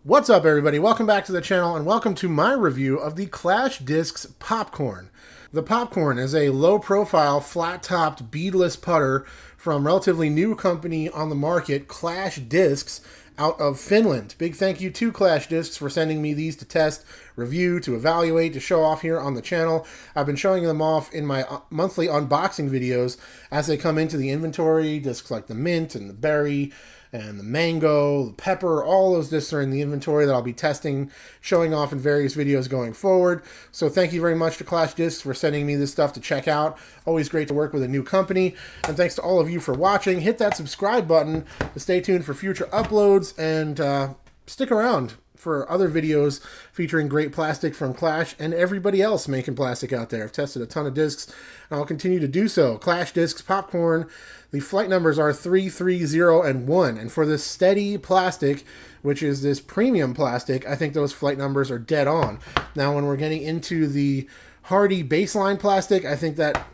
What's up, everybody? Welcome back to the channel and welcome to my review of the Clash Discs Popcorn. The Popcorn is a low-profile, flat-topped, beadless putter from relatively new company on the market, Clash Discs, out of Finland. Big thank you to Clash Discs for sending me these to test, review, to evaluate, to show off here on the channel. I've been showing them off in my monthly unboxing videos as they come into the inventory. Discs like the mint and the berry and the mango, the pepper, all those discs are in the inventory that I'll be testing, showing off in various videos going forward. So thank you very much to Clash Discs for sending me this stuff to check out. Always great to work with a new company. And thanks to all of you for watching. Hit that subscribe button to stay tuned for future uploads, and stick around for other videos featuring great plastic from Clash and everybody else making plastic out there. I've tested a ton of discs, and I'll continue to do so. Clash Discs Popcorn. The flight numbers are 3, 3, 0, and 1. And for this steady plastic, which is this premium plastic, I think those flight numbers are dead on. Now, when we're getting into the hardy baseline plastic, I think that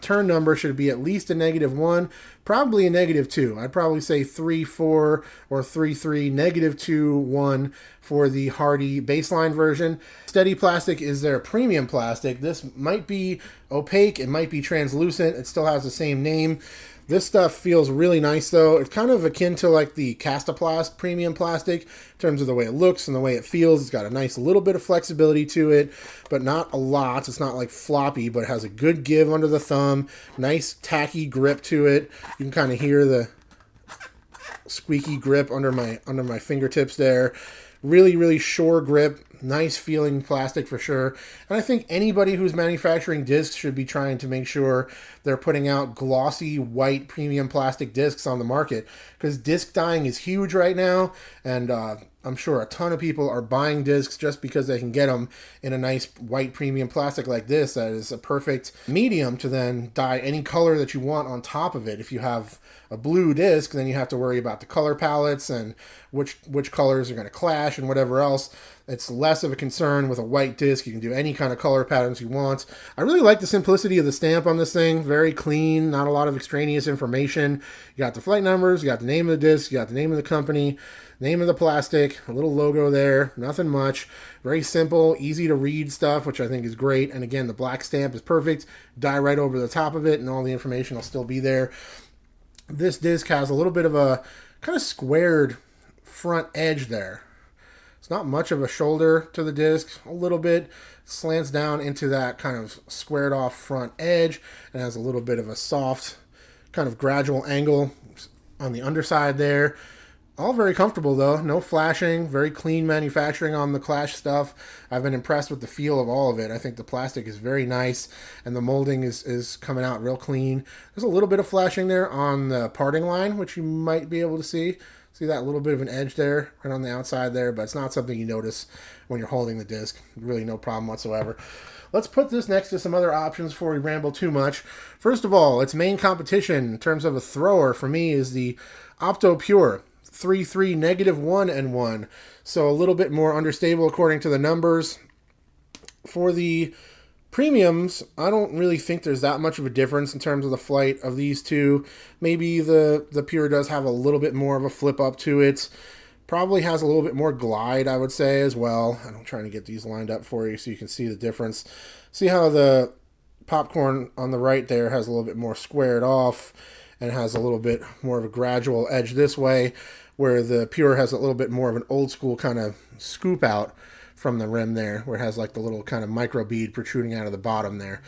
turn number should be at least a -1, probably a -2. I'd probably say 3, 4, or 3, 3, -2, 1 for the hardy baseline version. Steady plastic is their premium plastic. This might be opaque, it might be translucent, it still has the same name. This stuff feels really nice, though. It's kind of akin to like the Castaplast premium plastic in terms of the way it looks and the way it feels. It's got a nice little bit of flexibility to it, but not a lot. It's not like floppy, but it has a good give under the thumb. Nice tacky grip to it. You can kind of hear the squeaky grip under my fingertips there. Really sure grip. Nice feeling plastic for sure. And I think anybody who's manufacturing discs should be trying to make sure they're putting out glossy white premium plastic discs on the market, because disc dyeing is huge right now, and I'm sure a ton of people are buying discs just because they can get them in a nice white premium plastic like this that is a perfect medium to then dye any color that you want on top of it. If you have a blue disc, then you have to worry about the color palettes and which colors are going to clash and whatever else. It's less of a concern with a white disc. You can do any kind of color patterns you want. I really like the simplicity of the stamp on this thing. Very clean, not a lot of extraneous information. You got the flight numbers, you got the name of the disc, you got the name of the company, name of the plastic, a little logo there, nothing much. Very simple, easy to read stuff, which I think is great. And again, the black stamp is perfect. Dye right over the top of it, and all the information will still be there. This disc has a little bit of a kind of squared front edge there. It's not much of a shoulder to the disc, a little bit slants down into that kind of squared off front edge, and has a little bit of a soft kind of gradual angle on the underside there. All very comfortable though, no flashing, very clean manufacturing on the Clash stuff. I've been impressed with the feel of all of it. I think the plastic is very nice, and the molding is coming out real clean. There's a little bit of flashing there on the parting line, which you might be able to see. See that little bit of an edge there, right on the outside there, but it's not something you notice when you're holding the disc. Really no problem whatsoever. Let's put this next to some other options before we ramble too much. First of all, its main competition in terms of a thrower for me is the Opto Pure 3, 3, -1 and 1. So a little bit more understable according to the numbers. For the premiums, I don't really think there's that much of a difference in terms of the flight of these two. Maybe the Pure does have a little bit more of a flip up to it. Probably has a little bit more glide, I would say, as well. I'm trying to get these lined up for you so you can see the difference. See how the Popcorn on the right there has a little bit more squared off and has a little bit more of a gradual edge this way, where the Pure has a little bit more of an old school kind of scoop out from the rim there, where it has like the little kind of micro bead protruding out of the bottom there.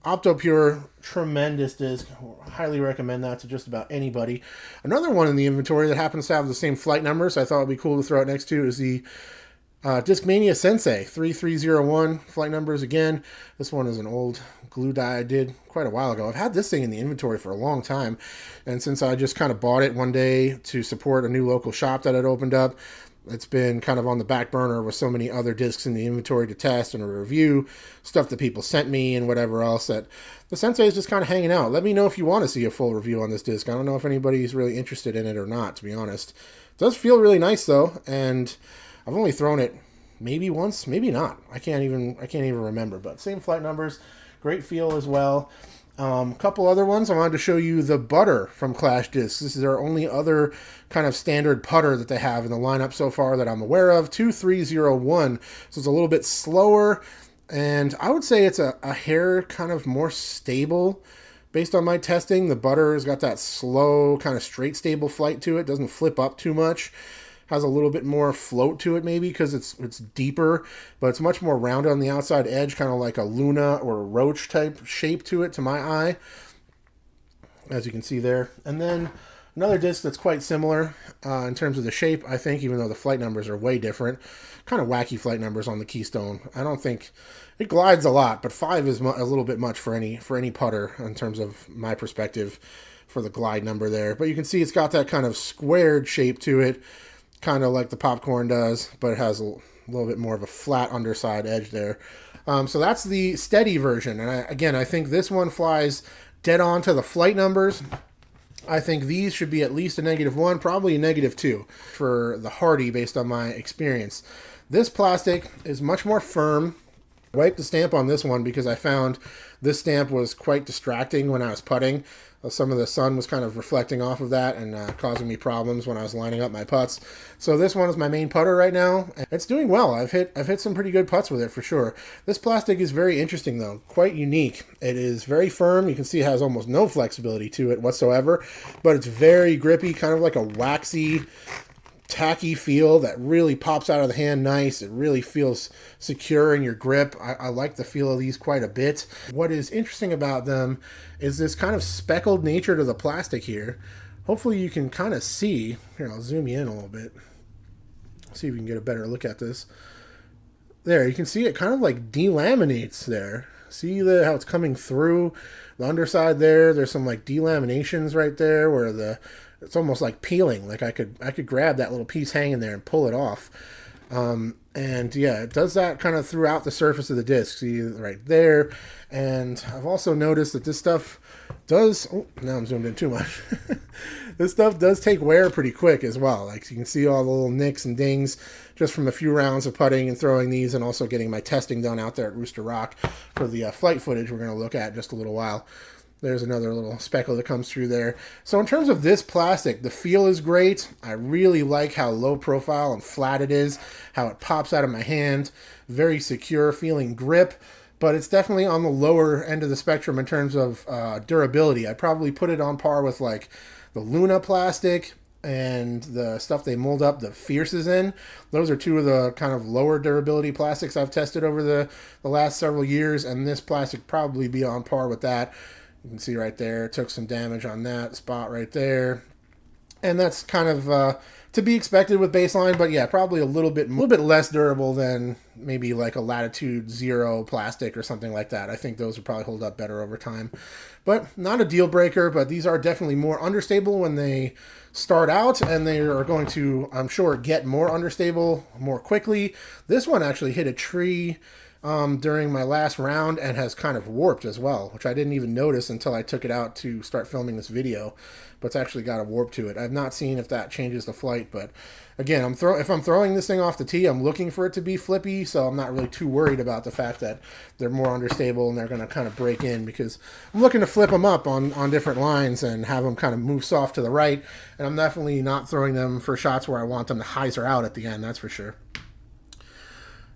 Opto Pure, tremendous disc. Highly recommend that to just about anybody. Another one in the inventory that happens to have the same flight numbers I thought would be cool to throw it next to is the Discmania Sensei 3301 flight numbers again. This one is an old glue die I did quite a while ago. I've had this thing in the inventory for a long time, and since I just kind of bought it one day to support a new local shop that had opened up, it's been kind of on the back burner with so many other discs in the inventory to test and review, stuff that people sent me and whatever else, that the Sensei is just kind of hanging out. Let me know if you want to see a full review on this disc. I don't know if anybody's really interested in it or not, to be honest. It does feel really nice though, and I've only thrown it maybe once, maybe not. I can't even remember, but same flight numbers, great feel as well. A couple other ones. I wanted to show you the Butter from Clash Discs. This is their only other kind of standard putter that they have in the lineup so far that I'm aware of. 2301. So it's a little bit slower, and I would say it's a hair kind of more stable. Based on my testing, the Butter has got that slow, kind of straight, stable flight to it. Doesn't flip up too much. Has a little bit more float to it maybe because it's deeper, but it's much more rounded on the outside edge, kind of like a Luna or a Roach type shape to it to my eye, as you can see there. And then another disc that's quite similar in terms of the shape, I think, even though the flight numbers are way different. Kind of wacky flight numbers on the Keystone. I don't think it glides a lot, but 5 is a little bit much for any putter in terms of my perspective for the glide number there. But you can see it's got that kind of squared shape to it, kind of like the Popcorn does, but it has a little bit more of a flat underside edge there. So that's the steady version. And again, I think this one flies dead on to the flight numbers. I think these should be at least a -1, probably a -2 for the Hardy based on my experience. This plastic is much more firm. I wiped the stamp on this one because I found this stamp was quite distracting when I was putting. Some of the sun was kind of reflecting off of that and causing me problems when I was lining up my putts. So this one is my main putter right now. It's doing well. I've hit some pretty good putts with it for sure. This plastic is very interesting though, quite unique. It is very firm. You can see it has almost no flexibility to it whatsoever, but it's very grippy, kind of like a waxy, tacky feel that really pops out of the hand nice. It really feels secure in your grip. I like the feel of these quite a bit. What is interesting about them is this kind of speckled nature to the plastic here. Hopefully you can kind of see. Here, I'll zoom you in a little bit. See if we can get a better look at this. There, you can see it kind of like delaminates there. See how it's coming through the underside there? There's some like delaminations right there where it's almost like peeling. Like I could grab that little piece hanging there and pull it off. And yeah, it does that kind of throughout the surface of the disc. See right there. And I've also noticed that this stuff does, oh, now I'm zoomed in too much. This stuff does take wear pretty quick as well. Like you can see all the little nicks and dings just from a few rounds of putting and throwing these, and also getting my testing done out there at Rooster Rock for the flight footage we're going to look at in just a little while. There's another little speckle that comes through there. So in terms of this plastic, the feel is great. I really like how low profile and flat it is, how it pops out of my hand. Very secure feeling grip, but it's definitely on the lower end of the spectrum in terms of durability. I'd probably put it on par with like the Luna plastic and the stuff they mold up the Fierces in. Those are two of the kind of lower durability plastics I've tested over the last several years, and this plastic probably be on par with that. You can see right there, it took some damage on that spot right there. And that's kind of to be expected with baseline, but yeah, probably a little bit less durable than maybe like a Latitude 0 plastic or something like that. I think those would probably hold up better over time. But not a deal breaker, but these are definitely more understable when they start out, and they are going to, I'm sure, get more understable more quickly. This one actually hit a tree during my last round and has kind of warped as well, which I didn't even notice until I took it out to start filming this video, but it's actually got a warp to it. I've not seen if that changes the flight, but again, if I'm throwing this thing off the tee, I'm looking for it to be flippy, so I'm not really too worried about the fact that they're more understable and they're going to kind of break in, because I'm looking to flip them up on different lines and have them kind of move soft to the right, and I'm definitely not throwing them for shots where I want them to hyzer out at the end, that's for sure.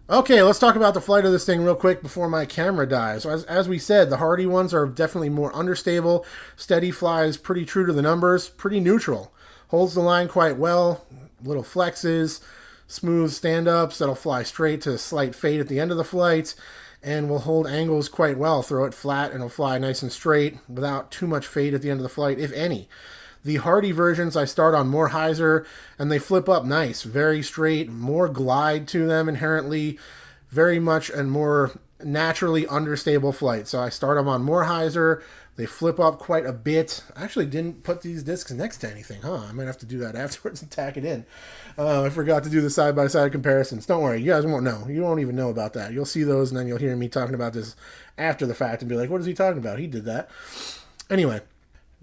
Okay, let's talk about the flight of this thing real quick before my camera dies. So as we said, the Hardy ones are definitely more understable. Steady flies pretty true to the numbers, pretty neutral. Holds the line quite well, little flexes, smooth stand-ups that'll fly straight to a slight fade at the end of the flight, and will hold angles quite well. Throw it flat and it'll fly nice and straight without too much fade at the end of the flight, if any. The Hardy versions, I start on more hyzer, and they flip up nice, very straight, more glide to them inherently, very much and more naturally understable flight. So I start them on more hyzer, they flip up quite a bit. I actually didn't put these discs next to anything, I might have to do that afterwards and tack it in. I forgot to do the side-by-side comparisons. Don't worry, you guys won't know. You won't even know about that. You'll see those, and then you'll hear me talking about this after the fact and be like, what is he talking about? He did that. Anyway.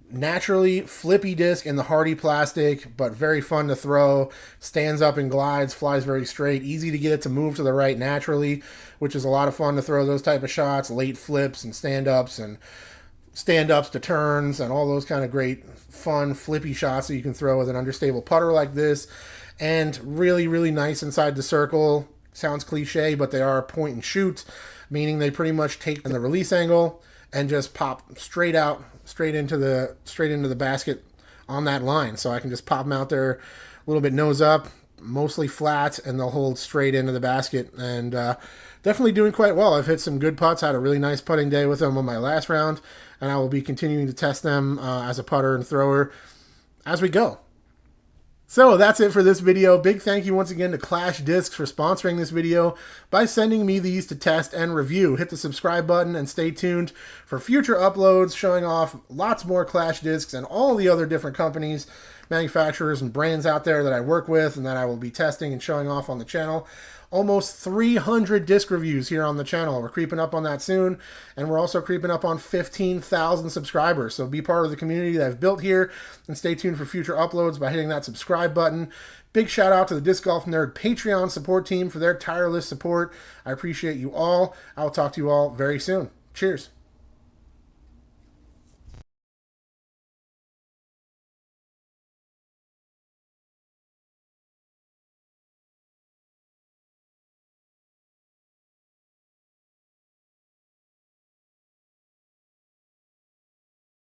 Naturally flippy disc in the Hardy plastic, but very fun to throw. Stands up and glides, flies very straight. Easy to get it to move to the right naturally, which is a lot of fun to throw those type of shots. Late flips and stand-ups and stand-ups to turns and all those kind of great fun flippy shots that you can throw with an understable putter like this. And really, really nice inside the circle. Sounds cliche, but they are point and shoot, meaning they pretty much take the release angle and just pop straight out, straight into the basket on that line. So I can just pop them out there a little bit nose up, mostly flat, and they'll hold straight into the basket. And definitely doing quite well. I've hit some good putts. I had a really nice putting day with them on my last round, and I will be continuing to test them as a putter and thrower as we go. So that's it for this video. Big thank you once again to Clash Discs for sponsoring this video by sending me these to test and review. Hit the subscribe button and stay tuned for future uploads showing off lots more Clash Discs and all the other different companies, manufacturers, and brands out there that I work with and that I will be testing and showing off on the channel. Almost 300 disc reviews here on the channel. We're creeping up on that soon, and we're also creeping up on 15,000 subscribers. So be part of the community that I've built here, and stay tuned for future uploads by hitting that subscribe button. Big shout out to the Disc Golf Nerd Patreon support team for their tireless support. I appreciate you all. I will talk to you all very soon. Cheers.